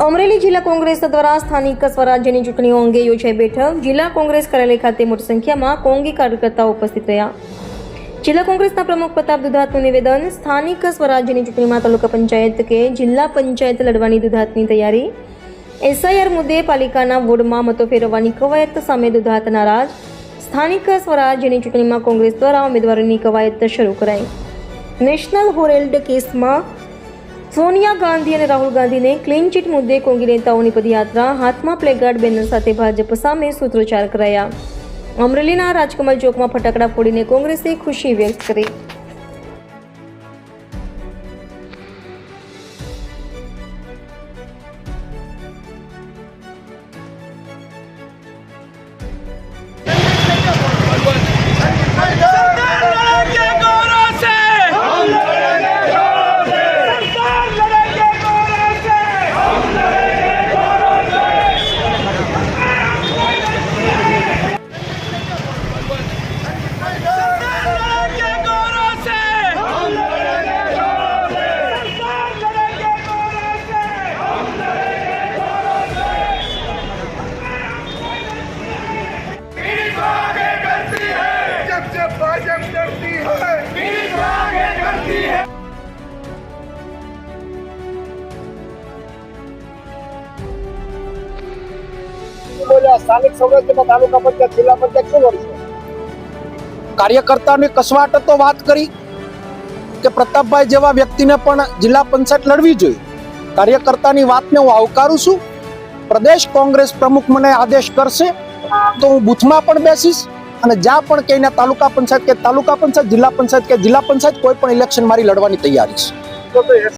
અમરેલી જિલ્લા કોંગ્રેસ દ્વારા સ્થાનિક સ્વરાજ્યની ચૂંટણીઓ અંગે યોજાઈ બેઠક. જિલ્લા કોંગ્રેસ કાર્યાલય ખાતે મોટી સંખ્યામાં કોંગી કાર્યકર્તાઓ ઉપસ્થિત રહ્યા. જિલ્લા કોંગ્રેસના પ્રમુખ પ્રતાપ દુધાતનું નિવેદન. સ્થાનિક સ્વરાજ્યની ચૂંટણીમાં તાલુકા પંચાયત કે જિલ્લા પંચાયત લડવાની દુધાતની તૈયારી. SIR મુદ્દે પાલિકાના વોર્ડમાં મતો ફેરવવાની કવાયત સામે દુધાત નારાજ. સ્થાનિક સ્વરાજ્યની ચૂંટણીમાં કોંગ્રેસ દ્વારા ઉમેદવારોની કવાયત શરૂ કરાઈ. નેશનલ હેરાલ્ડ કેસમાં સોનિયા ગાંધી અને રાહુલ ગાંધીને ક્લીન ચીટ મુદ્દે કોંગી નેતાઓની પદયાત્રા. હાથમાં પ્લેકાર્ડ બેનર સાથે ભાજપ સામે સૂત્રોચ્ચાર કરાયા. અમરેલીના રાજકમલ ચોકમાં ફટાકડા ફોડીને કોંગ્રેસે ખુશી વ્યક્ત કરી. સ્થાનિક સ્વરાજ્યમાં તાલુકા પંચાયત જિલ્લા પંચાયત શું કરશે? કાર્યકર્તાની કસવાટ તો વાત કરી કે પ્રતાપભાઈ જેવા વ્યક્તિને પણ જિલ્લા પંચાયત લડવી જોઈએ. કાર્યકર્તાની વાતને હું આવકારું છું. પ્રદેશ કોંગ્રેસ પ્રમુખ મને આદેશ કરશે તો હું બૂથમાં પણ બેસીશ અને જ્યાં પણ કહીને તાલુકા પંચાયત કે તાલુકા પંચાયત, જિલ્લા પંચાયત કે જિલ્લા પંચાયત કોઈ પણ ઇલેક્શન મારી લડવાની તૈયારી છે.